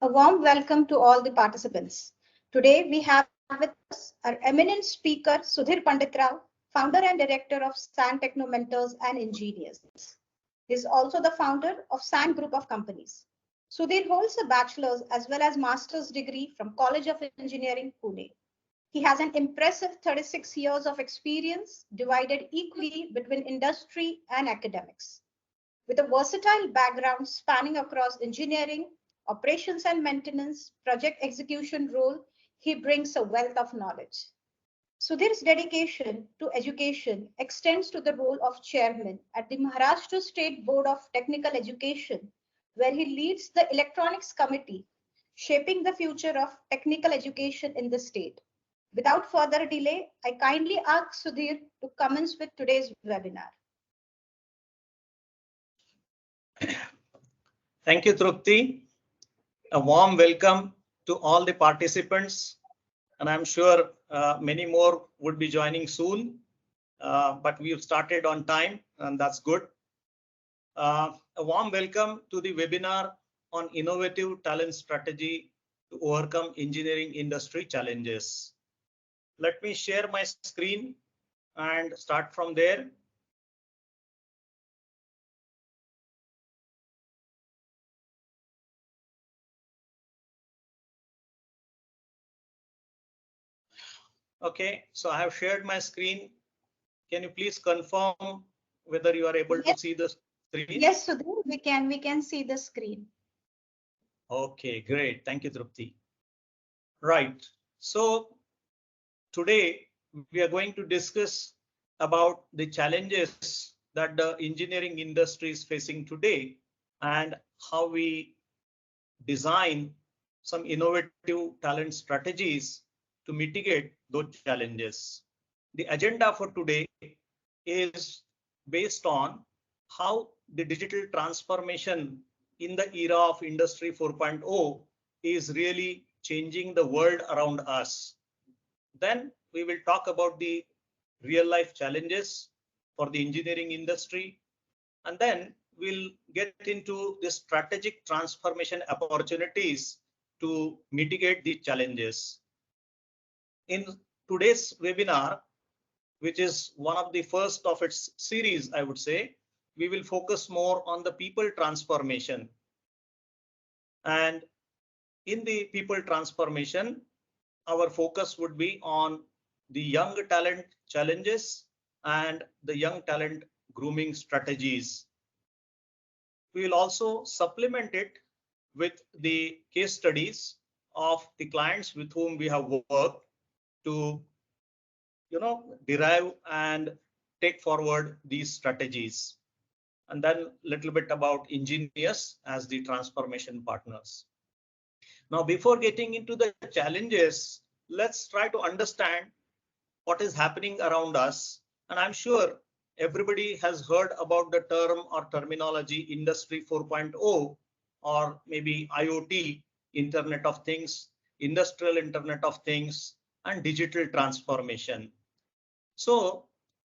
A warm welcome to all the participants. Today we have with us our eminent speaker Sudhir Panditrao, founder and director of SAN Techno Mentors and Engineers. He is also the founder of SAN Group of Companies. Sudhir holds a bachelor's as well as master's degree from College of Engineering, Pune. He has an impressive 36 years of experience divided equally between industry and academics. With a versatile background spanning across engineering, operations and maintenance, project execution role, he brings a wealth of knowledge. Sudhir's dedication to education extends to the role of chairman at the Maharashtra State Board of Technical Education, where he leads the Electronics Committee, shaping the future of technical education in the state. Without further delay, I kindly ask Sudhir to commence with today's webinar. Thank you, Trupti. A warm welcome to all the participants, and I'm sure many more would be joining soon, but we've started on time, and that's good. A warm welcome to the webinar on innovative talent strategy to overcome engineering industry challenges. Let me share my screen and start from there. Okay, so I have shared my screen. Can you please confirm whether you are able to see the screen? Yes, Sudhir, we can see the screen. Okay, great. Thank you, Trupti. Right. So today we are going to discuss about the challenges that the engineering industry is facing today and how we design some innovative talent strategies to mitigate those challenges. The agenda for today is based on how the digital transformation in the era of Industry 4.0 is really changing the world around us. Then we will talk about the real life challenges for the engineering industry. And then we'll get into the strategic transformation opportunities to mitigate the challenges. In today's webinar, which is one of the first of its series, I would say, we will focus more on the people transformation. And in the people transformation, our focus would be on the young talent challenges and the young talent grooming strategies. We will also supplement it with the case studies of the clients with whom we have worked to derive and take forward these strategies. And then a little bit about Enggenious as the transformation partners. Now, before getting into the challenges, let's try to understand what is happening around us. And I'm sure everybody has heard about the term or terminology Industry 4.0, or maybe IoT, Internet of Things, Industrial Internet of Things, and digital transformation. So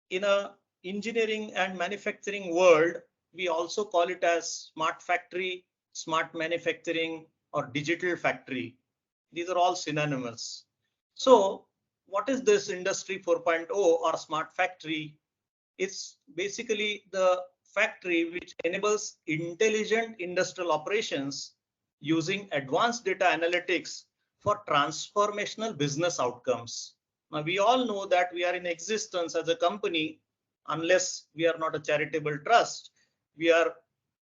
in a engineering and manufacturing world, we also call it as smart factory, smart manufacturing, or digital factory. These are all synonymous. So what is this Industry 4.0 or smart factory? It's basically the factory which enables intelligent industrial operations using advanced data analytics for transformational business outcomes. Now, we all know that we are in existence as a company, unless we are not a charitable trust. We are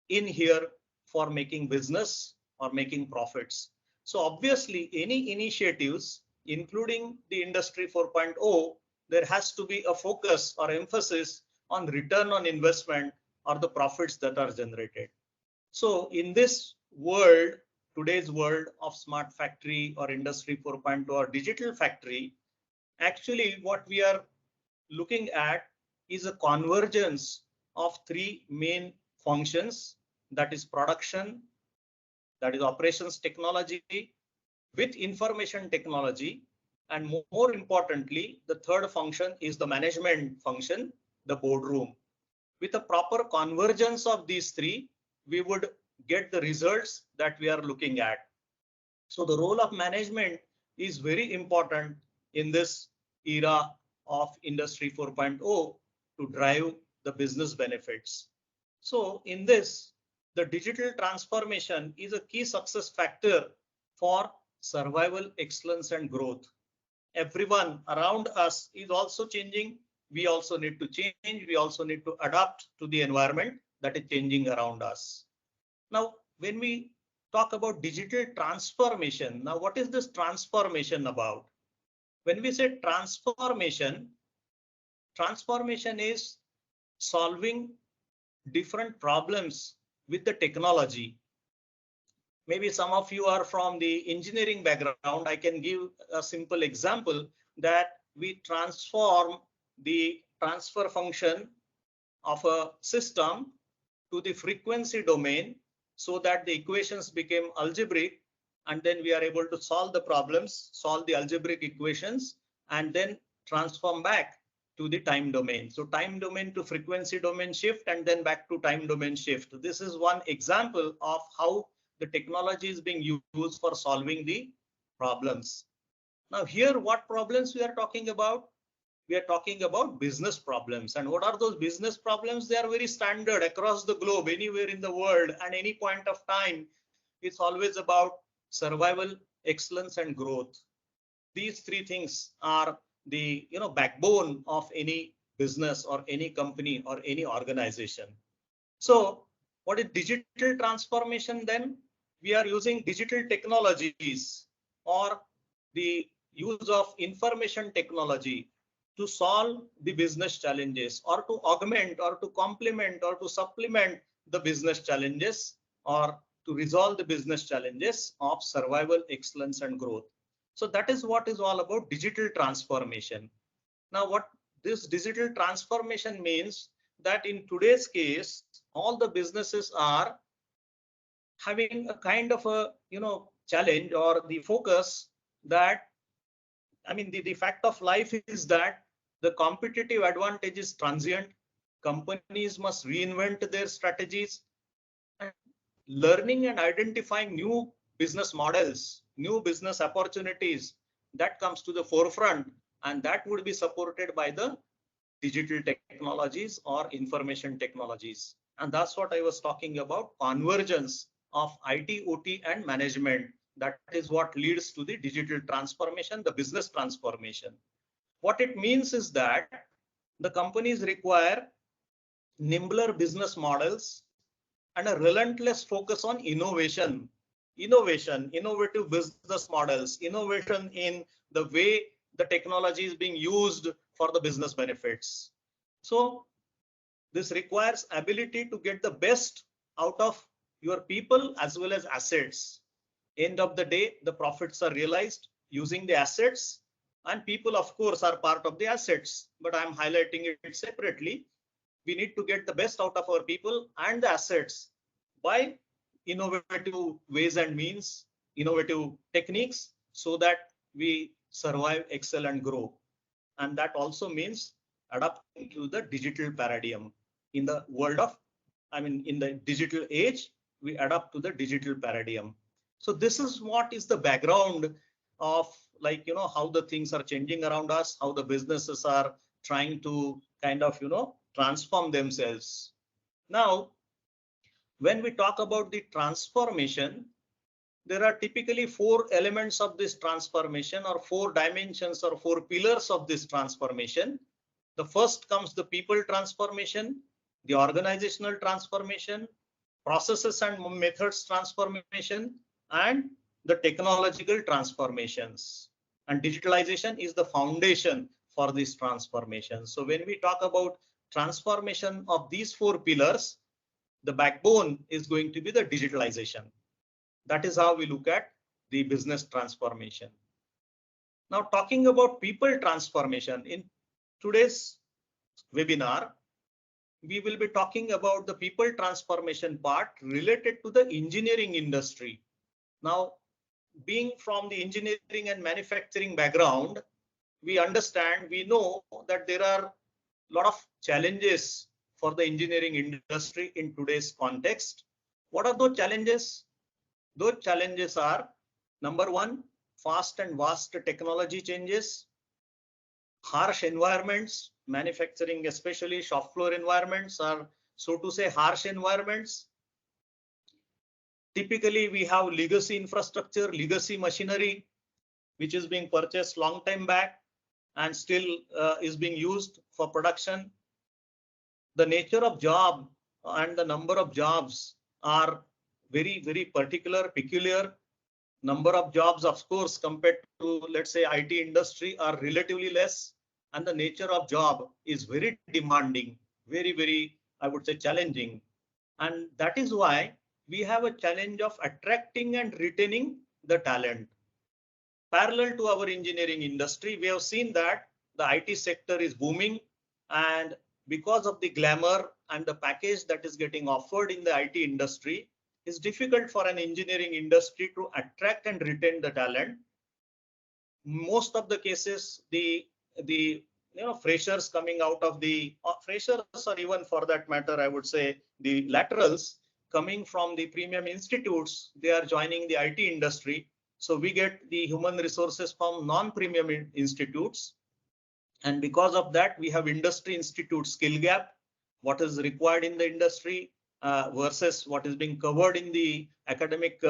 in here for making business or making profits. So obviously, any initiatives, including the Industry 4.0, there has to be a focus or emphasis on return on investment or the profits that are generated. So in this world, today's world of smart factory or Industry 4.0 or digital factory, actually what we are looking at is a convergence of three main functions, that is production, that is operations technology with information technology, and more importantly, the third function is the management function, the boardroom. With a proper convergence of these three, we would get the results that we are looking at. So the role of management is very important in this era of Industry 4.0 to drive the business benefits. So in this, the digital transformation is a key success factor for survival, excellence, and growth. Everyone around us is also changing. We also need to change. We also need to adapt to the environment that is changing around us. Now, when we talk about digital transformation, now what is this transformation about? When we say transformation, transformation is solving different problems with the technology. Maybe some of you are from the engineering background. I can give a simple example that we transform the transfer function of a system to the frequency domain so that the equations became algebraic, and then we are able to solve the problems, solve the algebraic equations, and then transform back to the time domain. So time domain to frequency domain shift, and then back to time domain shift. This is one example of how the technology is being used for solving the problems. Now here, what problems we are talking about? We are talking about business problems. And what are those business problems? They are very standard across the globe, anywhere in the world, and any point of time. It's always about survival, excellence, and growth. These three things are the backbone of any business or any company or any organization. So what is digital transformation then? We are using digital technologies or the use of information technology to solve the business challenges, or to augment, or to complement, or to supplement the business challenges, or to resolve the business challenges of survival, excellence, and growth. So that is what is all about digital transformation. Now, what this digital transformation means, that in today's case, all the businesses are having a kind of a challenge, or the focus that, I mean, the fact of life is that the competitive advantage is transient. Companies must reinvent their strategies, and learning and identifying new business models, new business opportunities, that comes to the forefront, and that would be supported by the digital technologies or information technologies. And that's what I was talking about, convergence of IT, OT, and management. That is what leads to the digital transformation, the business transformation. What it means is that the companies require nimbler business models and a relentless focus on innovation, innovative business models, innovation in the way the technology is being used for the business benefits. So this requires ability to get the best out of your people as well as assets. End of the day, the profits are realized using the assets, and people, of course, are part of the assets, but I'm highlighting it separately. We need to get the best out of our people and the assets by innovative ways and means, innovative techniques, so that we survive, excel, and grow. And that also means adapting to the digital paradigm. In the world of, I mean, in the digital age, we adapt to the digital paradigm. So this is what is the background of, like, how the things are changing around us, how the businesses are trying to kind of, transform themselves. Now, when we talk about the transformation, there are typically 4 elements of this transformation, or 4 dimensions, or 4 pillars of this transformation. The first comes the people transformation, the organizational transformation, processes and methods transformation, and the technological transformations. And digitalization is the foundation for this transformation. So when we talk about transformation of these 4 pillars, the backbone is going to be the digitalization. That is how we look at the business transformation. Now, talking about people transformation, in today's webinar, we will be talking about the people transformation part related to the engineering industry. Now, being from the engineering and manufacturing background, we understand, we know that there are a lot of challenges for the engineering industry in today's context. What are those challenges? Those challenges are Number one, fast and vast technology changes, harsh environments, manufacturing, especially shop floor environments, are so to say harsh environments. Typically, we have legacy infrastructure, legacy machinery, which is being purchased long time back and still is being used for production. The nature of job and the number of jobs are very, very particular, peculiar. Number of jobs, of course, compared to, let's say, IT industry are relatively less. And the nature of job is very demanding, very, very, I would say, challenging. And that is why we have a challenge of attracting and retaining the talent. Parallel to our engineering industry, we have seen that the IT sector is booming, and because of the glamour and the package that is getting offered in the IT industry, it's difficult for an engineering industry to attract and retain the talent. Most of the cases, the freshers coming out of the freshers, or even for that matter, I would say the laterals coming from the premium institutes, they are joining the IT industry. So we get the human resources from non-premium institutes. And because of that, we have industry institute skill gap, what is required in the industry versus what is being covered in the academic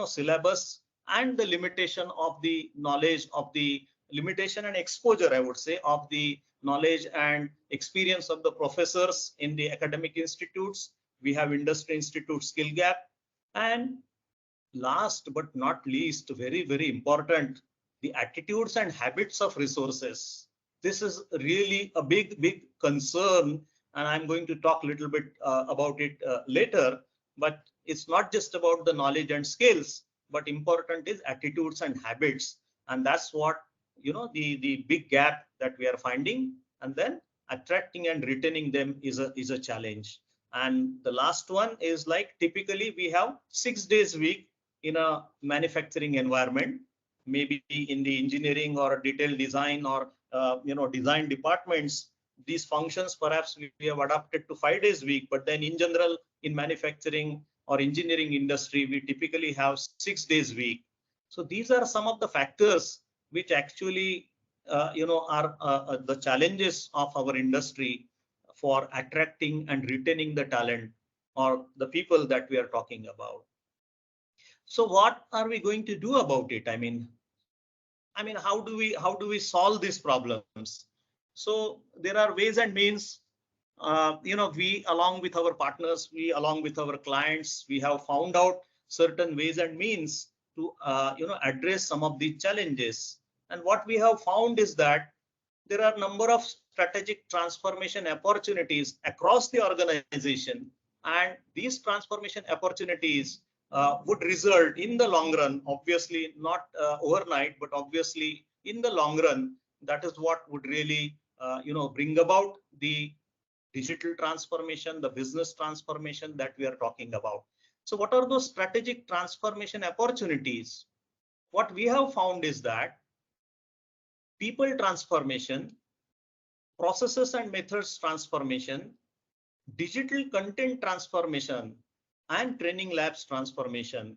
syllabus, and the limitation of the knowledge of the limitation and exposure, I would say, of the knowledge and experience of the professors in the academic institutes. We have industry institute skill gap. And last but not least, very, very important, the attitudes and habits of resources. This is really a big, big concern, and I'm going to talk a little bit about it later. But it's not just about the knowledge and skills, but important is attitudes and habits. And that's what, the big gap that we are finding. And then attracting and retaining them is a challenge. And the last one is like, typically we have 6 days a week in a manufacturing environment, maybe in the engineering or detailed design or design departments. These functions perhaps we have adapted to 5 days a week, but then in general in manufacturing or engineering industry, we typically have 6 days a week. So these are some of the factors which actually are the challenges of our industry for attracting and retaining the talent or the people that we are talking about. So what are we going to do about it? I mean, how do we solve these problems? So there are ways and means. We, along with our partners, we along with our clients, we have found out certain ways and means to address some of these challenges. And what we have found is that there are a number of strategic transformation opportunities across the organization, and these transformation opportunities would result in the long run, obviously not overnight, but obviously in the long run, that is what would really bring about the digital transformation, the business transformation that we are talking about. So what are those strategic transformation opportunities? What we have found is that people transformation, processes and methods transformation, digital content transformation, and training labs transformation.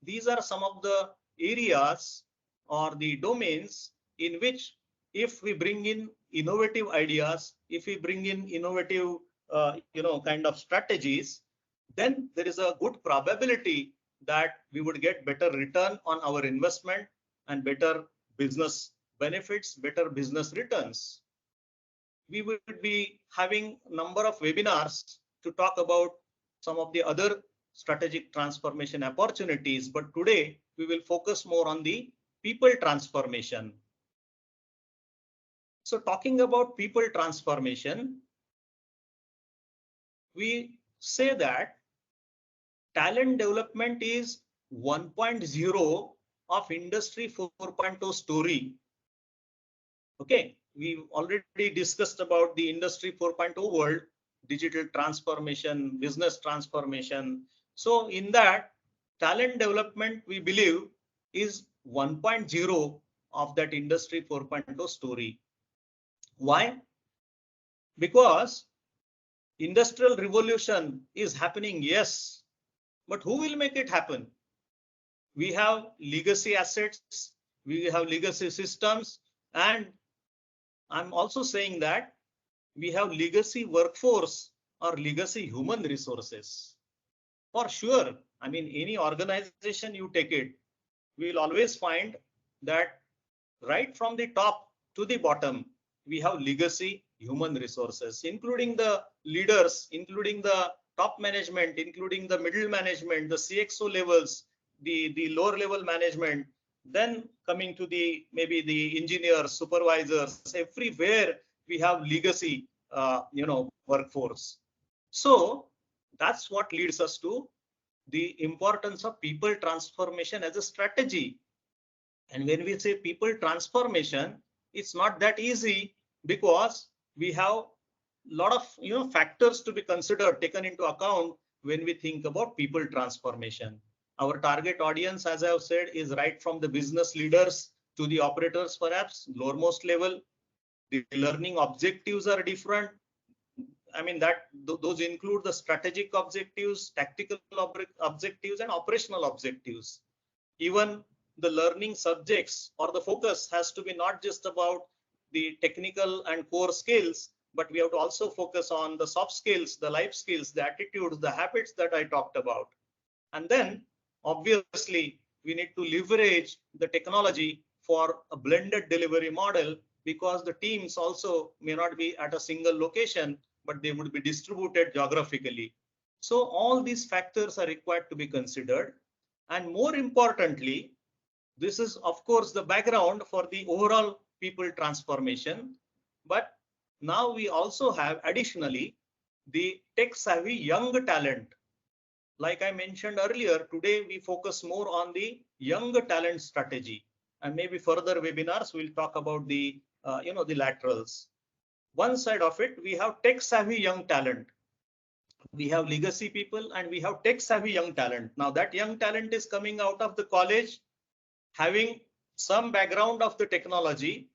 These are some of the areas or the domains in which, if we bring in innovative ideas, if we bring in innovative kind of strategies, then there is a good probability that we would get better return on our investment and better business benefits, better business returns. We would be having a number of webinars to talk about some of the other strategic transformation opportunities, but today we will focus more on the people transformation. So talking about people transformation, we say that talent development is 1.0 of industry 4.0 story. Okay, we've already discussed about the industry 4.0 world, digital transformation, business transformation. So in that, talent development, we believe, is 1.0 of that industry 4.0 story. Why? Because industrial revolution is happening, yes, but who will make it happen? We have legacy assets, we have legacy systems, and I'm also saying that we have legacy workforce or legacy human resources. For sure, I mean, any organization you take it, we will always find that right from the top to the bottom, we have legacy human resources, including the leaders, including the top management, including the middle management, the CXO levels, the lower level management, then coming to the maybe the engineers, supervisors, everywhere we have legacy, workforce. So that's what leads us to the importance of people transformation as a strategy. And when we say people transformation, it's not that easy because we have a lot of factors to be considered, taken into account when we think about people transformation. Our target audience, as I've said, is right from the business leaders to the operators, perhaps lowermost level. The learning objectives are different. I mean, those include the strategic objectives, tactical objectives, and operational objectives. Even the learning subjects or the focus has to be not just about the technical and core skills, but we have to also focus on the soft skills, the life skills, the attitudes, the habits that I talked about. And then obviously we need to leverage the technology for a blended delivery model, because the teams also may not be at a single location, but they would be distributed geographically. So all these factors are required to be considered. And more importantly, this is of course the background for the overall people transformation. But now we also have additionally the tech savvy young talent. Like I mentioned earlier, today we focus more on the young talent strategy, and maybe further webinars we'll talk about the the laterals. One side of it, we have tech savvy young talent. We have legacy people and we have tech savvy young talent. Now that young talent is coming out of the college, having some background of the technology,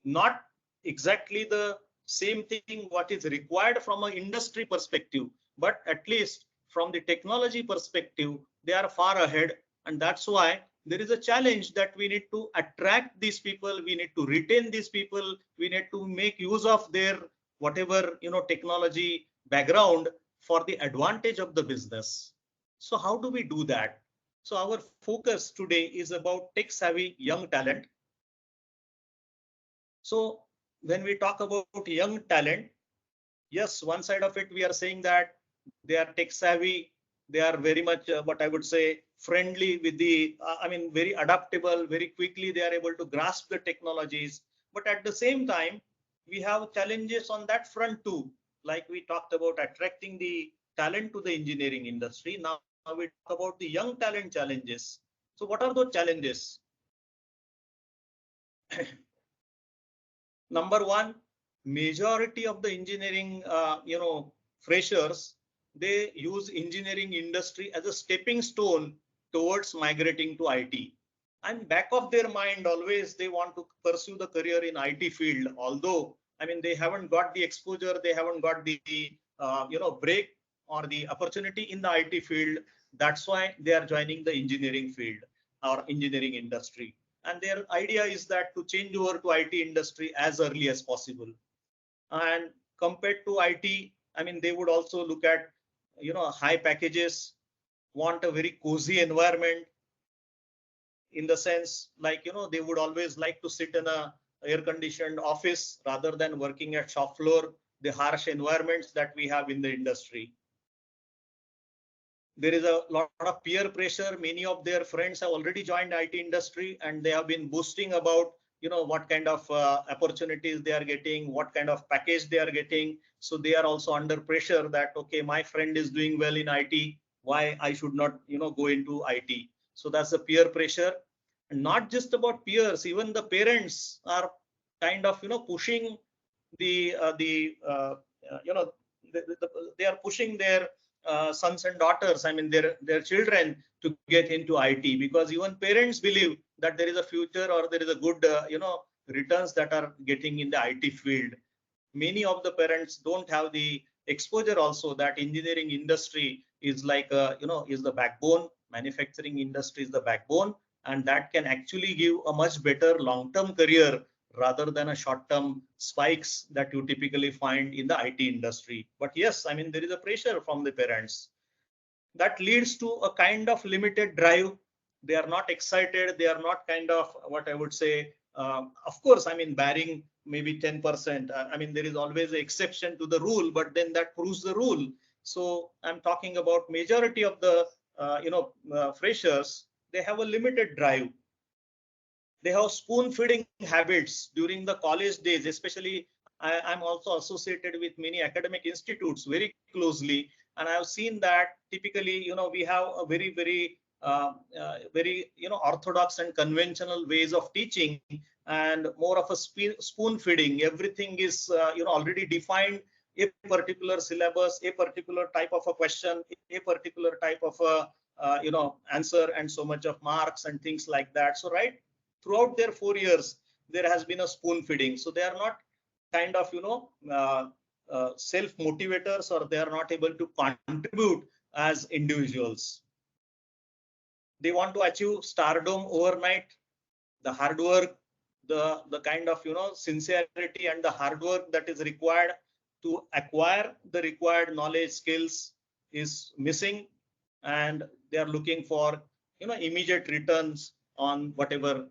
not exactly the same thing what is required from an industry perspective, but at least from the technology perspective, they are far ahead. And that's why there is a challenge that we need to attract these people, we need to retain these people, we need to make use of their whatever technology background for the advantage of the business. So how do we do that? So our focus today is about tech savvy young talent. So when we talk about young talent, yes, one side of it, we are saying that they are tech savvy. They are very much what I would say friendly with the, very adaptable, very quickly they are able to grasp the technologies. But at the same time, we have challenges on that front too. Like we talked about attracting the talent to the engineering industry. Now we talk about the young talent challenges. So what are those challenges? Number one, majority of the engineering, freshers, they use engineering industry as a stepping stone towards migrating to IT. And back of their mind, always they want to pursue the career in IT field. Although, they haven't got the exposure, they haven't got the, break or the opportunity in the IT field. That's why they are joining the engineering field or engineering industry. And their idea is that to change over to IT industry as early as possible. And compared to IT, they would also look at, high packages, want a very cozy environment, in the sense like, they would always like to sit in a air conditioned office rather than working at shop floor, the harsh environments that we have in the industry. There is a lot of peer pressure. Many of their friends have already joined IT industry and they have been boasting about, what kind of opportunities they are getting, what kind of package they are getting. So they are also under pressure that, okay, my friend is doing well in IT, why I should not, go into IT. So that's the peer pressure. And not just about peers, even the parents are kind of, pushing the, they are pushing their sons and daughters, their children to get into IT, because even parents believe that there is a future or there is a good, returns that are getting in the IT field. Many of the parents don't have the exposure also that engineering industry is like, is the backbone. manufacturing industry is the backbone, and that can actually give a much better long-term career rather than a short-term spikes that you typically find in the IT industry. But yes, I mean, there is a pressure from the parents that leads to a kind of limited drive. They are not excited. They are not kind of what I would say. Of course, I mean, barring maybe 10%. I mean, there is always an exception to the rule, but then that proves the rule. So I'm talking about majority of the freshers. They have a limited drive. They have spoon feeding habits during the college days, especially. I'm also associated with many academic institutes very closely, and I've seen that typically, we have a very orthodox and conventional ways of teaching, and more of a spoon feeding. Everything is already defined, a particular syllabus, a particular type of a question, a particular type of a answer, and so much of marks and things like that. So right throughout their 4 years, there has been a spoon feeding. So they are not kind of self motivators, or they are not able to contribute as individuals. They want to achieve stardom overnight. The hard work, the kind of sincerity and the hard work that is required to acquire the required knowledge, skills is missing, and they are looking for immediate returns on whatever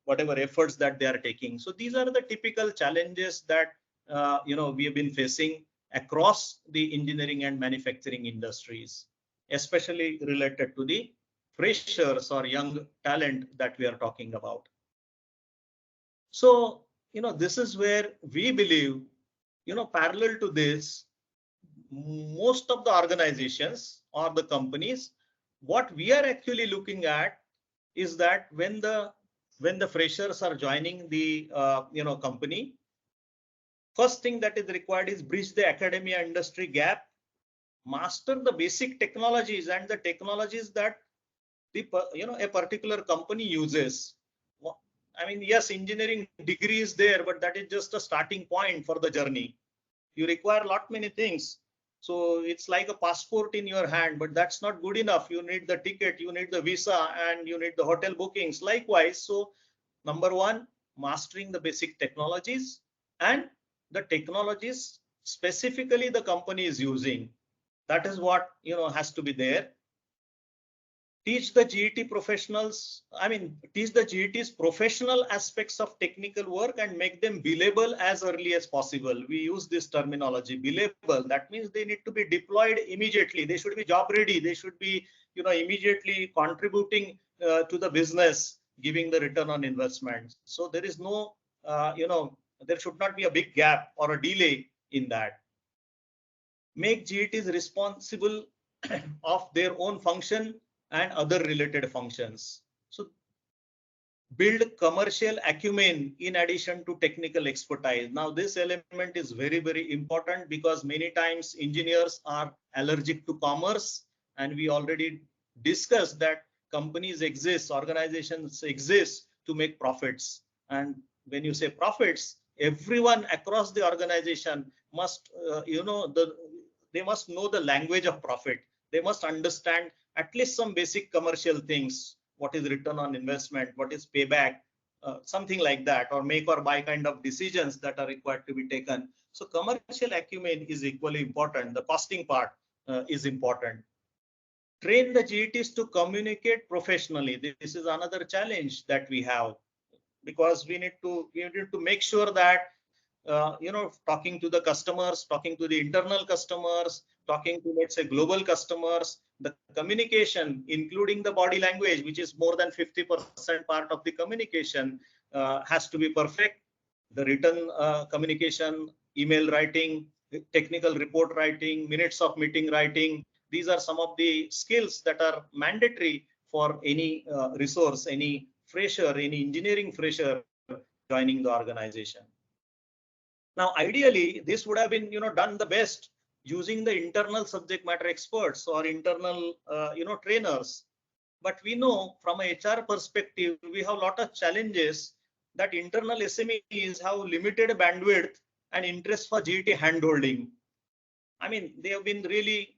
whatever efforts that they are taking. So these are the typical challenges that we have been facing across the engineering and manufacturing industries, especially related to the freshers or young talent that we are talking about. So this is where we believe, parallel to this, most of the organizations or the companies, what we are actually looking at is that when the freshers are joining the company, first thing that is required is bridge the academia industry gap, master the basic technologies and the technologies that a particular company uses. I mean, yes, engineering degree is there, but that is just a starting point for the journey. You require a lot many things. So it's like a passport in your hand, but that's not good enough. You need the ticket, you need the visa, and you need the hotel bookings. Likewise, so number one, mastering the basic technologies and the technologies specifically the company is using. That is what has to be there. Teach the GET professionals, teach the GET's professional aspects of technical work and make them billable as early as possible. We use this terminology, billable. That means they need to be deployed immediately. They should be job ready. They should be, immediately contributing to the business, giving the return on investment. So there is no, there should not be a big gap or a delay in that. Make GETs responsible of their own function and other related functions. So build commercial acumen in addition to technical expertise. Now this element is very, very important because many times engineers are allergic to commerce, and we already discussed that companies exist, organizations exist to make profits. And when you say profits, everyone across the organization must, they must know the language of profit. They must understand at least some basic commercial things. What is return on investment? What is payback? Something like that, or make or buy kind of decisions that are required to be taken. So commercial acumen is equally important. The costing part is important. Train the GETs to communicate professionally. This is another challenge that we have, because we need to make sure that talking to the customers, talking to the internal customers, talking to, let's say, global customers, the communication, including the body language, which is more than 50% part of the communication, has to be perfect. The written communication, email writing, technical report writing, minutes of meeting writing, these are some of the skills that are mandatory for any resource, any fresher, any engineering fresher joining the organization. Now, ideally, this would have been, done the best using the internal subject matter experts or internal, trainers. But we know from a HR perspective, we have a lot of challenges that internal SMEs have limited bandwidth and interest for GET handholding. I mean, they have been really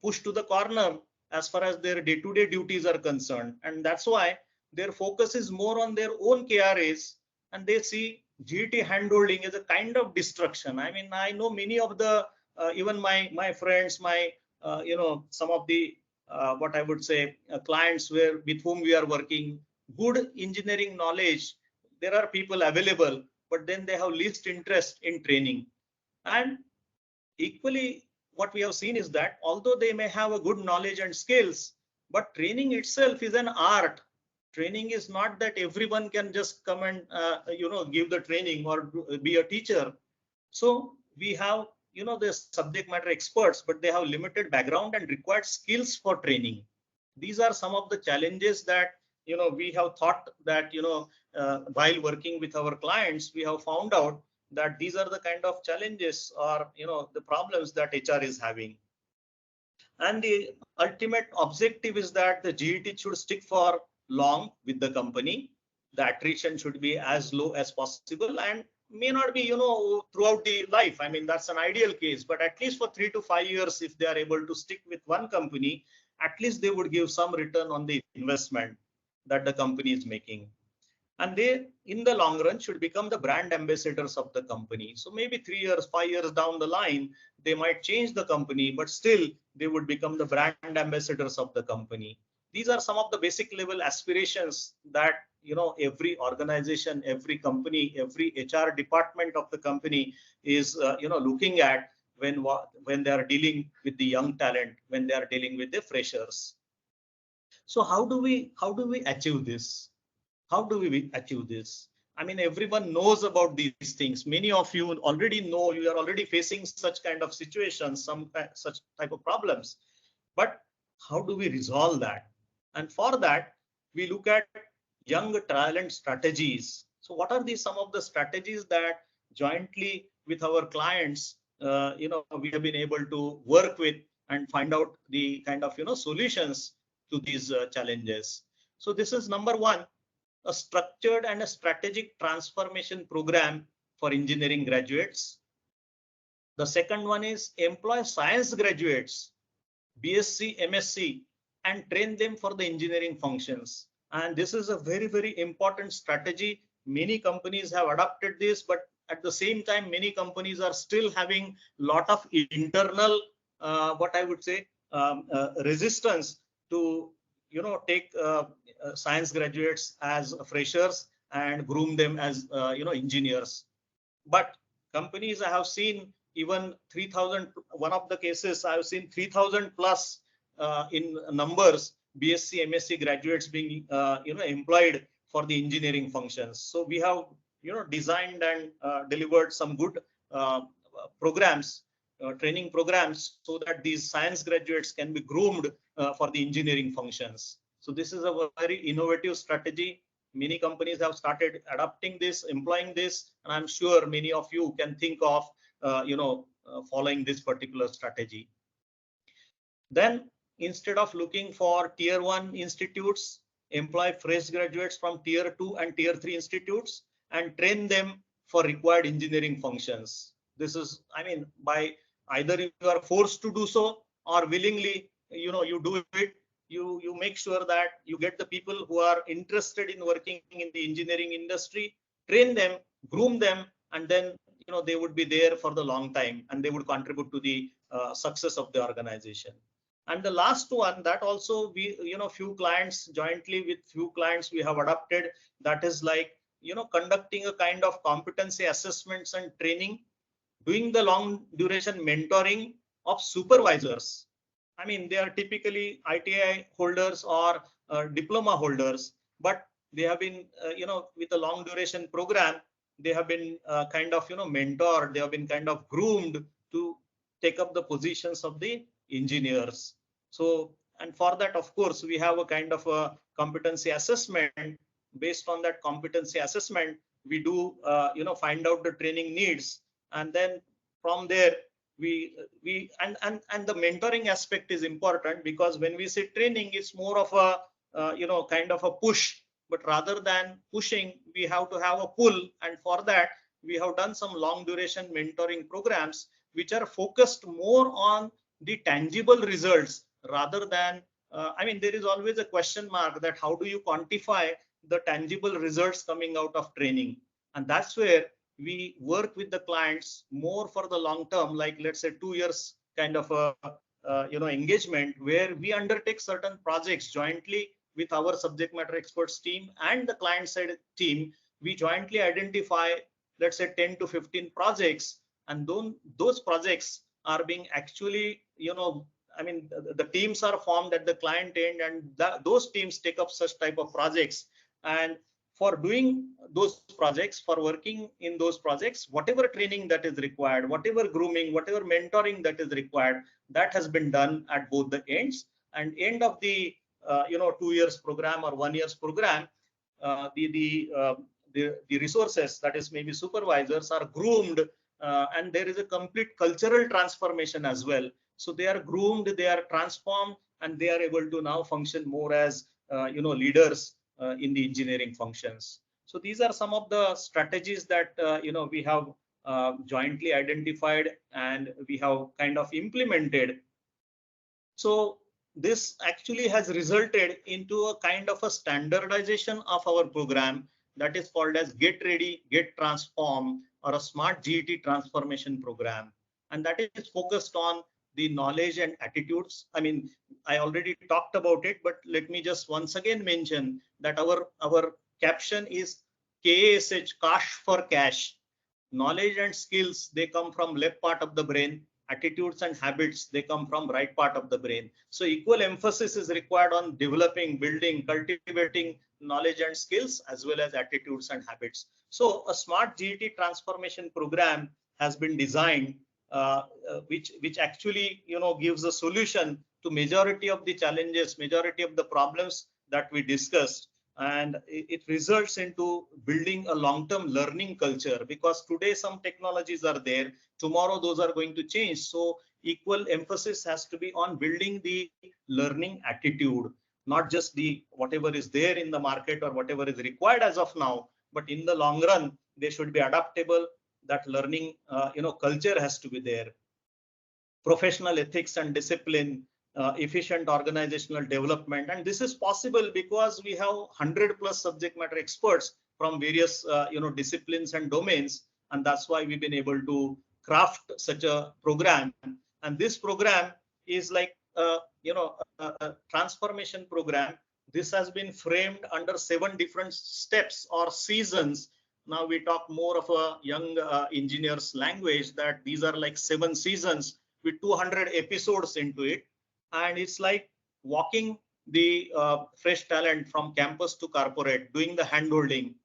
pushed to the corner, as far as their day-to-day duties are concerned. And that's why their focus is more on their own KRAs, and they see GT handholding as a kind of destruction. I mean, I know many of the even my friends, my some of the what I would say clients with whom we are working, good engineering knowledge. There are people available, but then they have least interest in training. And equally, what we have seen is that although they may have a good knowledge and skills, but training itself is an art. Training is not that everyone can just come and give the training or be a teacher. So we have the subject matter experts, but they have limited background and required skills for training. These are some of the challenges that we have thought that while working with our clients, we have found out that these are the kind of challenges or the problems that HR is having. And the ultimate objective is that the GET should stick for long with the company. The attrition should be as low as possible and may not be throughout the life. I mean, that's an ideal case, but at least for 3 to 5 years, if they are able to stick with one company, at least they would give some return on the investment that the company is making. And they, in the long run, should become the brand ambassadors of the company. So maybe 3 years, 5 years down the line, they might change the company, but still they would become the brand ambassadors of the company. These are some of the basic level aspirations that every organization, every company, every HR department of the company is looking at when they are dealing with the young talent, when they are dealing with the freshers. So how do we achieve this? How do we achieve this? I mean, everyone knows about these things. Many of you already know, you are already facing such kind of situations, such type of problems. But how do we resolve that? And for that, we look at young talent strategies. So what are some of the strategies that jointly with our clients, we have been able to work with and find out the kind of, solutions to these challenges. So this is number one, a structured and a strategic transformation program for engineering graduates. The second one is employ science graduates, BSc, MSc, and train them for the engineering functions. And this is a very, very important strategy. Many companies have adopted this, but at the same time, many companies are still having a lot of internal, what I would say, resistance to take science graduates as freshers and groom them as engineers. But companies, I have seen even 3,000. One of the cases I have seen 3,000 plus in numbers BSc, MSc graduates being employed for the engineering functions. So we have designed and delivered some good programs, training programs, so that these science graduates can be groomed for the engineering functions. So this is a very innovative strategy. Many companies have started adopting this, employing this, and I'm sure many of you can think of following this particular strategy. Then instead of looking for tier 1 institutes, employ fresh graduates from tier 2 and tier 3 institutes and train them for required engineering functions. This is, I mean, by either you are forced to do so or willingly, you do it. You make sure that you get the people who are interested in working in the engineering industry, train them, groom them, and then they would be there for the long time and they would contribute to the success of the organization. And the last one that also we few clients, jointly with few clients we have adopted, that is like conducting a kind of competency assessments and training, doing the long duration mentoring of supervisors. I mean, they are typically ITI holders or diploma holders, but they have been, with a long duration program, they have been kind of, mentored, they have been kind of groomed to take up the positions of the engineers. So, and for that, of course, we have a kind of a competency assessment. Based on that competency assessment, we do, find out the training needs, and then from there, and the mentoring aspect is important, because when we say training, it's more of a kind of a push, but rather than pushing, we have to have a pull, and for that we have done some long duration mentoring programs which are focused more on the tangible results rather than I mean, there is always a question mark that how do you quantify the tangible results coming out of training? And that's where we work with the clients more for the long term, like let's say 2 years kind of a engagement, where we undertake certain projects jointly with our subject matter experts team and the client side team. We jointly identify, let's say 10 to 15 projects, and those projects are being actually, I mean, the teams are formed at the client end, and those teams take up such type of projects. And for doing those projects, for working in those projects, whatever training that is required, whatever grooming, whatever mentoring that is required, that has been done at both the ends. And end of the 2 years program or 1 year's program, the resources, that is maybe supervisors, are groomed, and there is a complete cultural transformation as well. So they are groomed, they are transformed, and they are able to now function more as leaders in the engineering functions. So these are some of the strategies that we have jointly identified and we have kind of implemented. So this actually has resulted into a kind of a standardization of our program that is called as Get Ready, Get Transform, or a Smart GET transformation program. And that is focused on the knowledge and attitudes. I mean, I already talked about it, but let me just once again mention that our caption is KASH, cash for cash. Knowledge and skills, they come from left part of the brain. Attitudes and habits, they come from right part of the brain. So equal emphasis is required on developing, building, cultivating knowledge and skills, as well as attitudes and habits. So a smart GET transformation program has been designed, which actually gives a solution to majority of the challenges, majority of the problems that we discussed. And it results into building a long-term learning culture, because today some technologies are there, tomorrow those are going to change. So equal emphasis has to be on building the learning attitude, not just the whatever is there in the market or whatever is required as of now, but in the long run they should be adaptable. That learning culture has to be there. Professional ethics and discipline, efficient organizational development. And this is possible because we have 100+ subject matter experts from various disciplines and domains, and that's why we've been able to craft such a program. And this program is like a transformation program. This has been framed under 7 different steps or seasons. Now we talk more of a young engineers language, that these are like 7 seasons with 200 episodes into it. And it's like walking the fresh talent from campus to corporate, doing the handholding.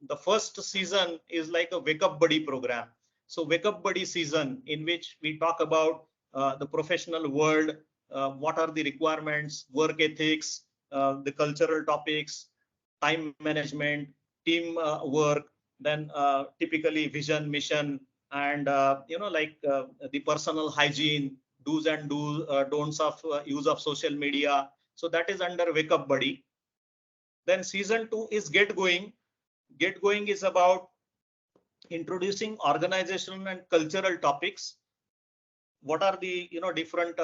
The first season is like a wake up buddy program. So wake up buddy season, in which we talk about the professional world, what are the requirements, work ethics, the cultural topics, time management, team work, then typically vision, mission, and the personal hygiene, do's and don'ts of use of social media. So that is under Wake Up Buddy. Then season 2 is Get Going. Get Going is about introducing organizational and cultural topics. What are the different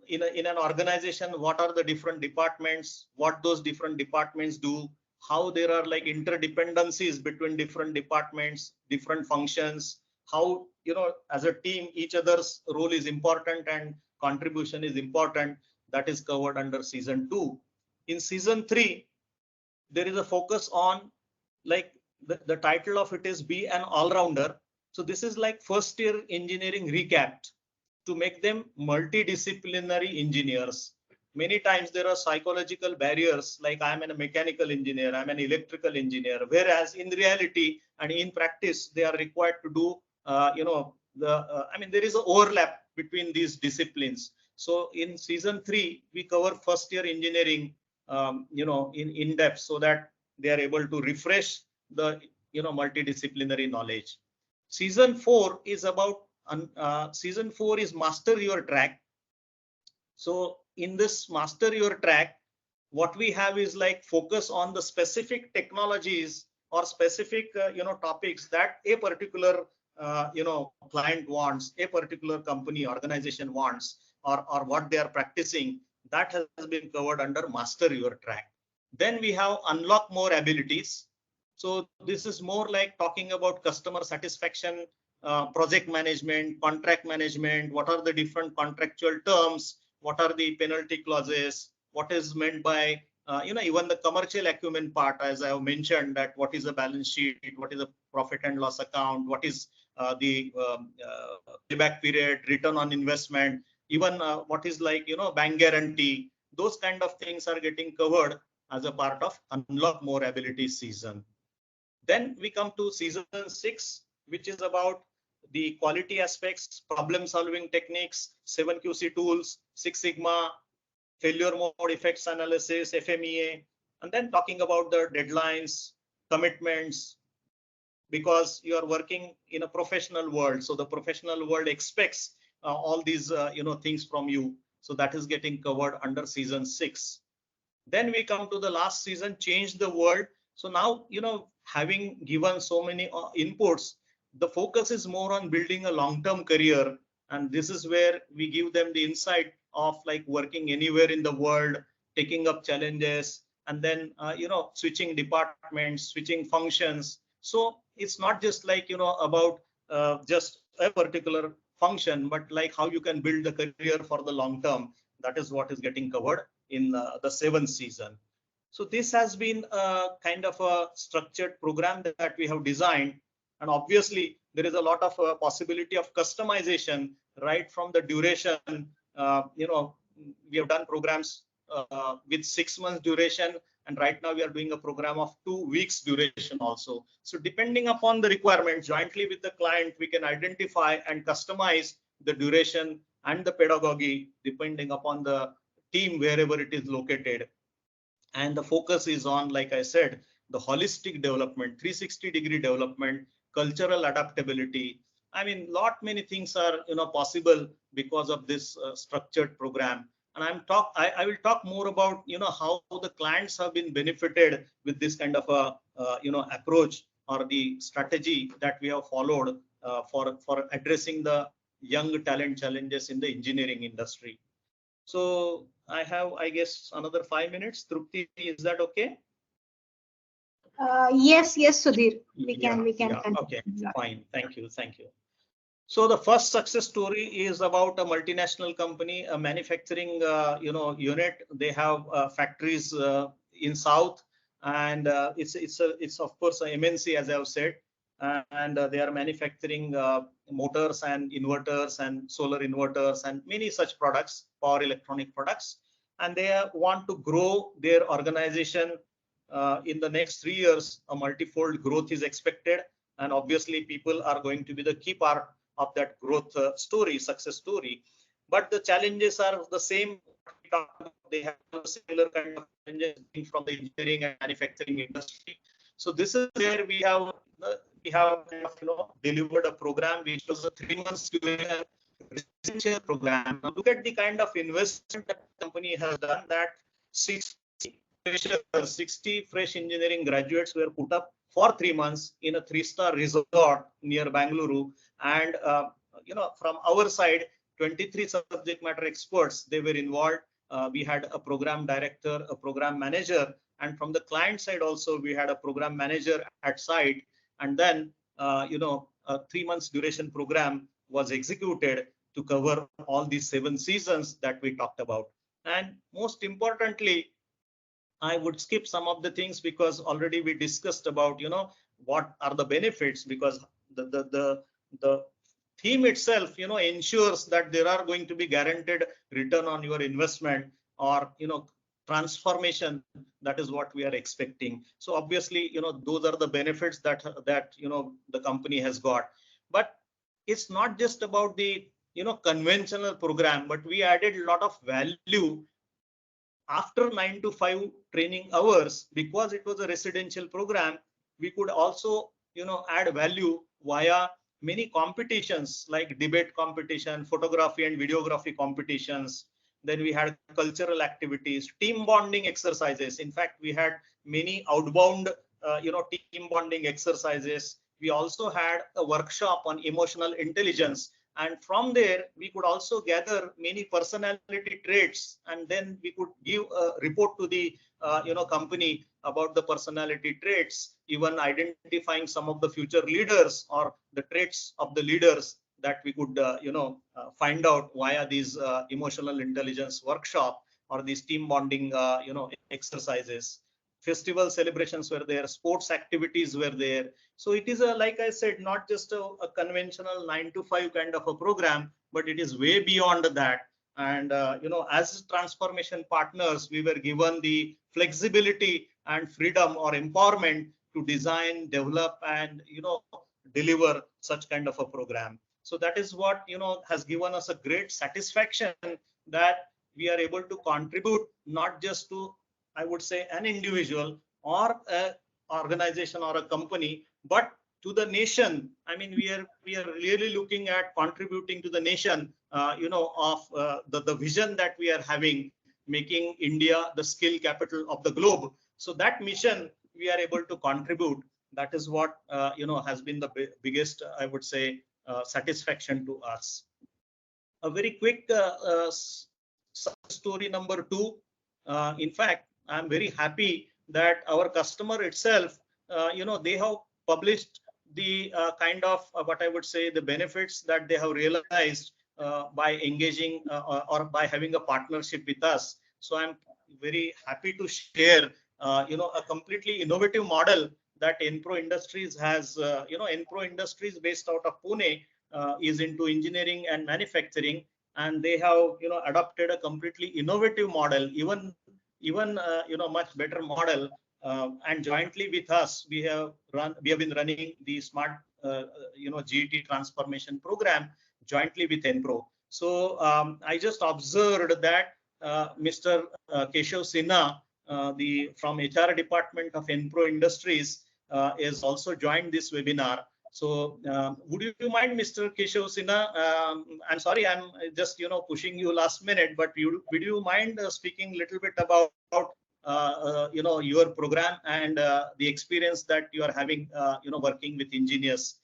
in an organization, what are the different departments, what those different departments do, how there are like interdependencies between different departments, different functions, how as a team each other's role is important and contribution is important. That is covered under season 2. In season 3, there is a focus on, like the title of it is Be an All-Rounder. So this is like first year engineering recapped to make them multidisciplinary engineers. Many times there are psychological barriers, like I'm a mechanical engineer, I'm an electrical engineer, whereas in reality and in practice they are required to do there is an overlap between these disciplines. So in season 3 we cover first year engineering in depth, so that they are able to refresh the multidisciplinary knowledge. Season 4 is about season 4 is Master Your Track. So in this Master Your Track, what we have is like focus on the specific technologies or specific topics that a particular client wants, a particular company organization wants, or what they are practicing. that has been covered under master your track. Then we have unlock more abilities. So this is more like talking about customer satisfaction, project management, contract management, what are the different contractual terms, what are the penalty clauses, what is meant by even the commercial acumen part, as I have mentioned, that what is a balance sheet, what is a profit and loss account, what is the payback period, return on investment, even what is like bank guarantee. Those kind of things are getting covered as a part of unlock more abilities season. Then we come to season 6, which is about the quality aspects, problem solving techniques, 7QC tools, 6 Sigma, failure mode effects analysis, FMEA, and then talking about the deadlines, commitments, because you are working in a professional world. So the professional world expects all these things from you. So that is getting covered under season 6. Then we come to the last season, change the world. So now, having given so many inputs, the focus is more on building a long-term career. And this is where we give them the insight of like working anywhere in the world, taking up challenges, and then, switching departments, switching functions. So it's not just like, about just a particular function, but like how you can build the career for the long term. That is what is getting covered in the 7th season. So this has been a kind of a structured program that we have designed. And obviously, there is a lot of possibility of customization right from the duration. We have done programs with 6 months duration. And right now we are doing a program of 2 weeks duration also. So depending upon the requirement, jointly with the client, we can identify and customize the duration and the pedagogy depending upon the team wherever it is located. And the focus is on, like I said, the holistic development, 360-degree development, cultural adaptability. I mean, many things are possible because of this structured program. And I will talk more about how the clients have been benefited with this kind of a approach or the strategy that we have followed for addressing the young talent challenges in the engineering industry. So I have, I guess, another 5 minutes. Trupti, is that okay? Yes, Sudhir. We can. Okay, fine. Thank you. So the first success story is about a multinational company, a manufacturing unit. They have factories in South, and it's of course a MNC, as I have said, and they are manufacturing motors and inverters and solar inverters and many such products, power electronic products, and they want to grow their organization. In the next 3 years, a multifold growth is expected, and obviously people are going to be the key part of that growth success story. But the challenges are the same. They have similar kind of challenges from the engineering and manufacturing industry. So this is where we have delivered a program which was a 3 months duration residential program. Now look at the kind of investment that the company has done. That 60 fresh engineering graduates were put up for 3 months in a 3-star resort near Bangalore. And from our side, 23 subject matter experts, they were involved. We had a program director, a program manager, and from the client side also we had a program manager at site. And then a 3 months duration program was executed to cover all these 7 seasons that we talked about. And most importantly, I would skip some of the things because already we discussed about what are the benefits, because the theme itself ensures that there are going to be guaranteed return on your investment, or transformation. That is what we are expecting. So obviously those are the benefits that the company has got. But it's not just about the conventional program, but we added a lot of value after 9 to 5 training hours. Because it was a residential program, we could also add value via many competitions like debate competition, photography and videography competitions. Then we had cultural activities, team bonding exercises. In fact, we had many outbound team bonding exercises. We also had a workshop on emotional intelligence, And from there, we could also gather many personality traits, and then we could give a report to the company about the personality traits, even identifying some of the future leaders or the traits of the leaders that we could find out via these emotional intelligence workshop or these team bonding exercises. Festival celebrations were there, sports activities were there. So it is a, like I said, not just a conventional 9 to 5 kind of a program, but it is way beyond that. And as transformation partners, we were given the flexibility and freedom or empowerment to design, develop, and deliver such kind of a program. So that is what has given us a great satisfaction that we are able to contribute not just to, I would say, an individual or an organization or a company, but to the nation. I mean, we are really looking at contributing to the nation, of the vision that we are having, making India the skill capital of the globe. So that mission we are able to contribute. That is what has been the biggest, I would say, satisfaction to us. A very quick story number 2. In fact, I'm very happy that our customer itself, they have published the kind of what I would say the benefits that they have realized by engaging or by having a partnership with us. So I'm very happy to share, a completely innovative model that Enpro Industries has. Enpro Industries based out of Pune is into engineering and manufacturing, and they have adopted a completely innovative model, even much better model, and jointly with us we have been running the smart GET transformation program jointly with Enpro. So I just observed that Mr. Keshav Sinha, the from HR department of Enpro Industries, is also joined this webinar. So would you mind, Mr. Keshav Sinha? I'm sorry, I'm just pushing you last minute, but would you mind speaking a little bit about your program and the experience that you are having working with Enggenious?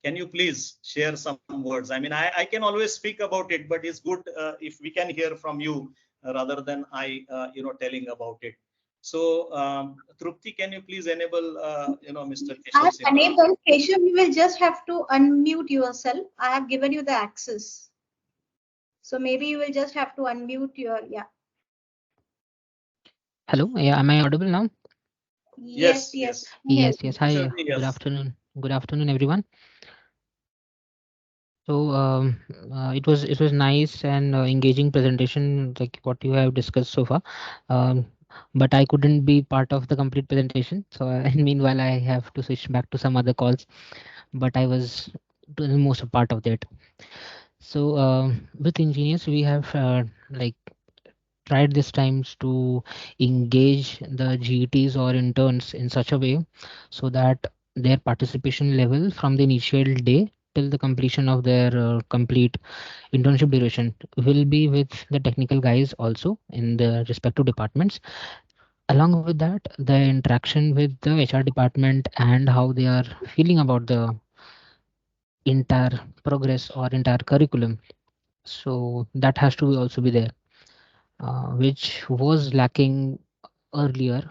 Can you please share some words? I mean, I can always speak about it, but it's good if we can hear from you rather than I telling about it. So, Trupti, can you please enable, Mr. I Keshav have Sinha? enabled. Keshav, you will just have to unmute yourself. I have given you the access. So maybe you will just have to unmute your, yeah. Hello, yeah, am I audible now? Yes. Yes. Yes. Hi, Yes. good afternoon. Good afternoon, everyone. So it was nice and engaging presentation, like what you have discussed so far. But I couldn't be part of the complete presentation. So meanwhile, I have to switch back to some other calls. But I was to the most part of that. So with Enggenious, we have like tried this times to engage the GETs or interns in such a way so that their participation level from the initial day till the completion of their complete internship duration will be with the technical guys also in the respective departments. Along with that, the interaction with the HR department and how they are feeling about the entire progress or entire curriculum. So that has to also be there, which was lacking earlier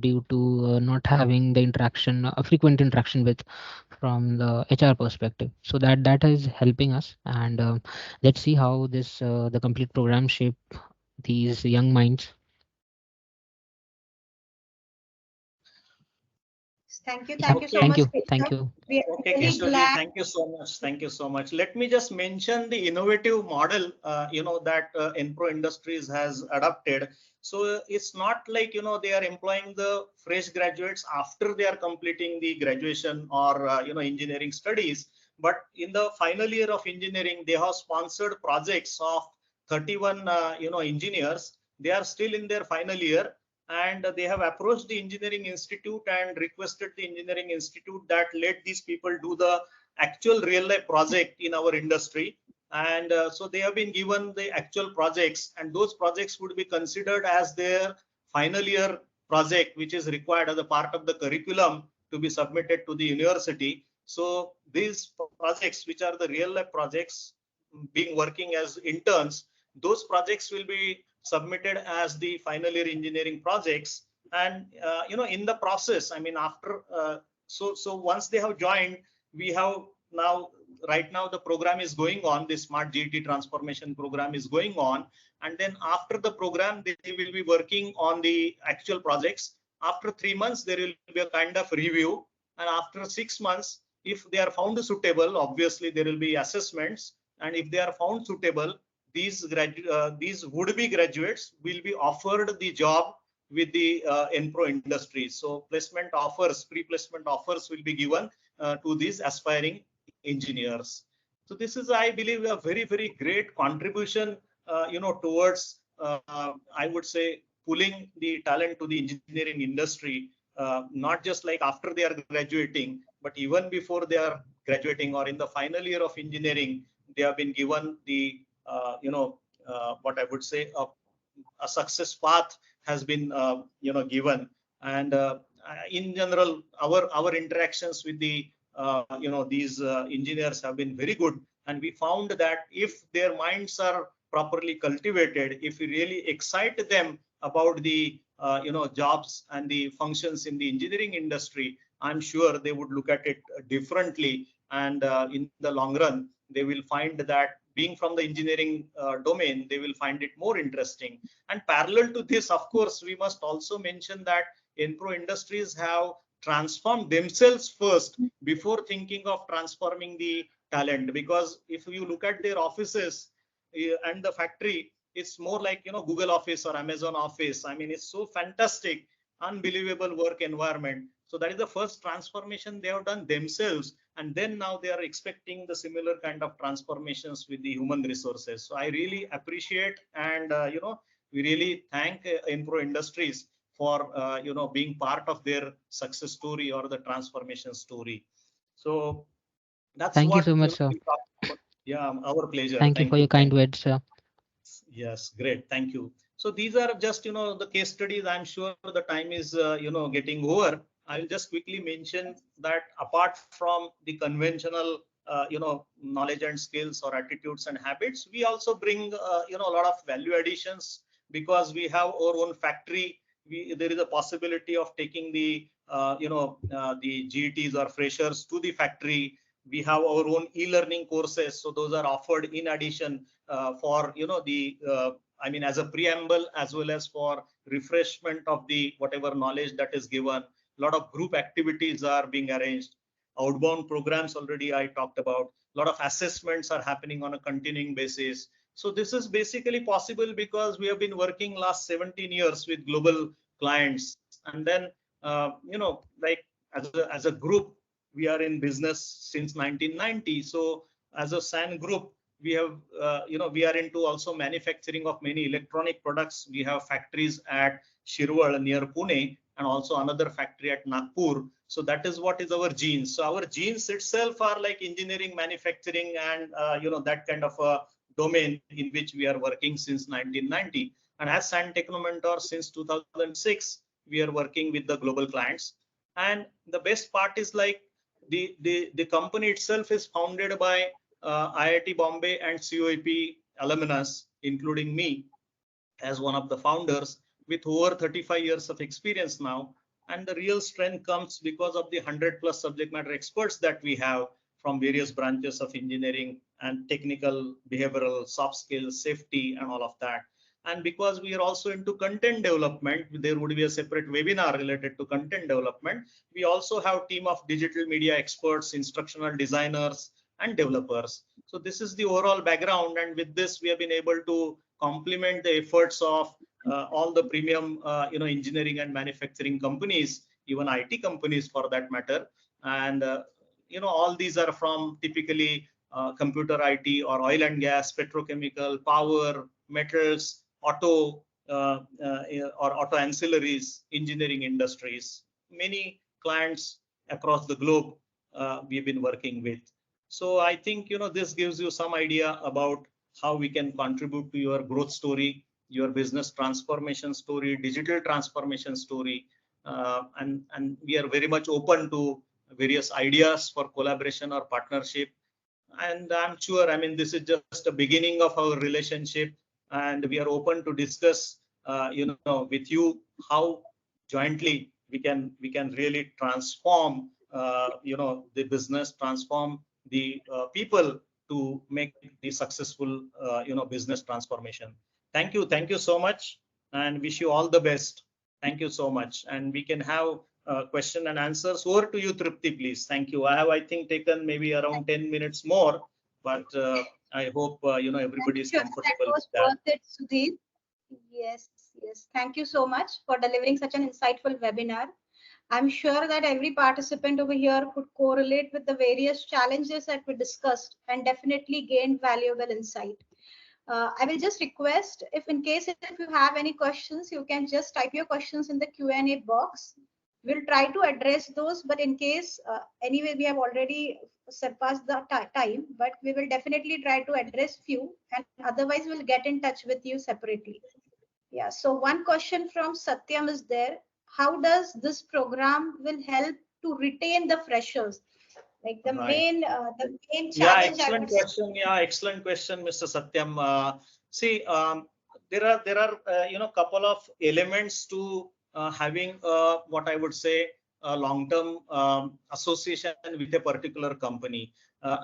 due to not having the interaction, a frequent interaction with from the HR perspective. So that is helping us, and let's see how this the complete program shape these young minds. Thank you. Yeah, Thank you so Okay. much, thank Keshav. you. We are Okay, really Keshavji, glad. thank you so much. Thank you so much. Let me just mention the innovative model, that Enpro Industries has adopted. So it's not like, they are employing the fresh graduates after they are completing the graduation or, engineering studies. But in the final year of engineering, they have sponsored projects of 31, engineers. They are still in their final year, and they have approached the engineering institute and requested the engineering institute that let these people do the actual real life project in our industry. And so they have been given the actual projects, and those projects would be considered as their final year project, which is required as a part of the curriculum to be submitted to the university. So these projects, which are the real life projects, being working as interns, those projects will be submitted as the final year engineering projects. And in the process, I mean, after so once they have joined, we have now right now the program is going on. The Smart GT transformation program is going on, and then after the program, they will be working on the actual projects. After 3 months, there will be a kind of review, and after 6 months, if they are found suitable, obviously there will be assessments, and if they are found suitable, these would-be graduates will be offered the job with the Enpro Industries. So placement offers, pre-placement offers will be given to these aspiring engineers. So this is, I believe, a very, very great contribution, towards, I would say, pulling the talent to the engineering industry, not just like after they are graduating, but even before they are graduating or in the final year of engineering, they have been given the, what I would say, a success path has been, given. And in general, our interactions with the, these engineers have been very good. And we found that if their minds are properly cultivated, if we really excite them about the, jobs and the functions in the engineering industry, I'm sure they would look at it differently. And in the long run, they will find that being from the engineering domain, they will find it more interesting. And parallel to this, of course, we must also mention that Enpro Industries have transformed themselves first before thinking of transforming the talent. Because if you look at their offices and the factory, it's more like, Google Office or Amazon Office. I mean, it's so fantastic, unbelievable work environment. So that is the first transformation they have done themselves. And then now they are expecting the similar kind of transformations with the human resources. So I really appreciate, and we really thank Enpro Industries for being part of their success story or the transformation story. So that's Thank you what so much, sir. we talked about. Yeah, our pleasure. Thank you Thank for you. your kind words, sir. Yes, great. Thank you. So these are just, the case studies. I'm sure the time is, getting over. I'll just quickly mention that apart from the conventional, knowledge and skills or attitudes and habits, we also bring, a lot of value additions because we have our own factory. There is a possibility of taking the, the GTs or freshers to the factory. We have our own e-learning courses. So those are offered in addition for the I mean, as a preamble, as well as for refreshment of the whatever knowledge that is given. A lot of group activities are being arranged. Outbound programs already I talked about. A lot of assessments are happening on a continuing basis. So this is basically possible because we have been working last 17 years with global clients. And then, like as a group, we are in business since 1990. So as a SAN group, we have, we are into also manufacturing of many electronic products. We have factories at Shirwal near Pune and also another factory at Nagpur. So that is what is our genes. So our genes itself are like engineering, manufacturing, and, that kind of a domain in which we are working since 1990. And as SAN Techno Mentor since 2006, we are working with the global clients. And the best part is like the company itself is founded by IIT Bombay and COEP alumnus, including me as one of the founders with over 35 years of experience now. And the real strength comes because of the 100+ subject matter experts that we have from various branches of engineering and technical, behavioral, soft skills, safety, and all of that. And because we are also into content development, there would be a separate webinar related to content development. We also have a team of digital media experts, instructional designers, and developers. So this is the overall background. And with this, we have been able to complement the efforts of all the premium, engineering and manufacturing companies, even IT companies for that matter. And, all these are from typically computer IT or oil and gas, petrochemical, power, metals, auto, or auto ancillaries, engineering industries, many clients across the globe we've been working with. So I think, this gives you some idea about how we can contribute to your growth story, your business transformation story, digital transformation story. And we are very much open to, various ideas for collaboration or partnership. And I'm sure, I mean, this is just the beginning of our relationship, and we are open to discuss, with you how jointly we can really transform, the business, transform the people to make the successful, business transformation. Thank you so much, and wish you all the best. Thank you so much, and we can have question and answers. Over to you, Tripti, please. Thank you. I have, I think, taken maybe around 10 minutes more, but I hope everybody is Sure, that comfortable was with that. worth it, Sudhir. Yes, yes. Thank you so much for delivering such an insightful webinar. I'm sure that every participant over here could correlate with the various challenges that we discussed and definitely gained valuable insight. I will just request, if in case if you have any questions, you can just type your questions in the Q&A box. We'll try to address those, but in case, anyway, we have already surpassed the time, but we will definitely try to address few, and otherwise we'll get in touch with you separately. Yeah, so one question from Satyam is there. How does this program will help to retain the freshers? Like the Right. main Yeah, challenge I excellent would say. question. Yeah, excellent question, Mr. Satyam. See, there are couple of elements to having what I would say a long-term association with a particular company.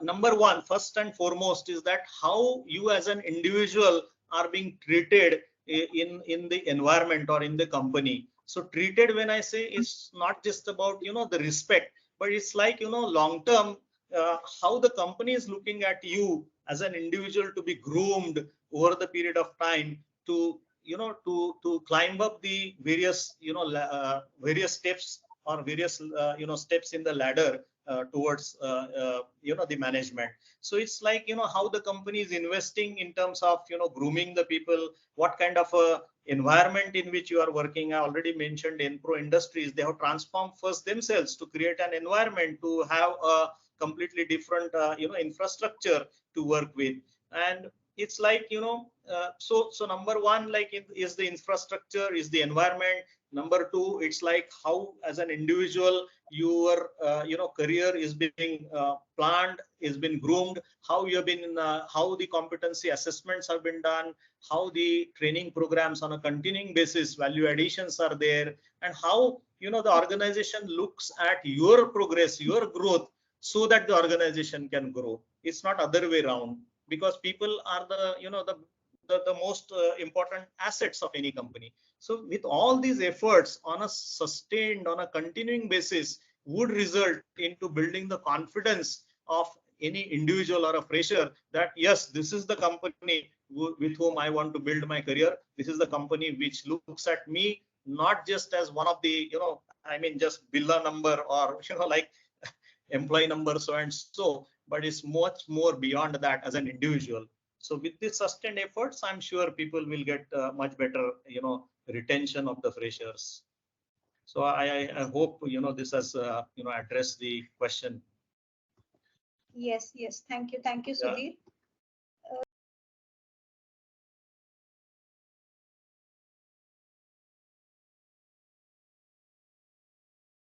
Number one, first and foremost, is that how you as an individual are being treated in the environment or in the company. So treated, when I say, it's not just about the respect, but it's like long term, how the company is looking at you as an individual to be groomed over the period of time to to climb up the various various steps or various steps in the ladder towards the management. So it's like how the company is investing in terms of grooming the people, what kind of a environment in which you are working. I already mentioned Enpro Industries, they have transformed first themselves to create an environment to have a completely different infrastructure to work with. And it's like so number one, like, is the infrastructure, is the environment. Number two, it's like how as an individual your career is being planned, is been groomed, how you have been how the competency assessments have been done, how the training programs on a continuing basis, value additions are there, and how the organization looks at your progress, your growth, so that the organization can grow. It's not other way around, because people are the the most important assets of any company. So with all these efforts on a sustained, on a continuing basis, would result into building the confidence of any individual or a fresher that yes, this is the company with whom I want to build my career. This is the company which looks at me not just as one of the I mean just billa number or like employee number so and so, but it's much more beyond that as an individual. So with this sustained efforts, I'm sure people will get much better retention of the freshers. So I hope this has addressed the question. Yes, yes. Thank you, Yeah. Sudhir.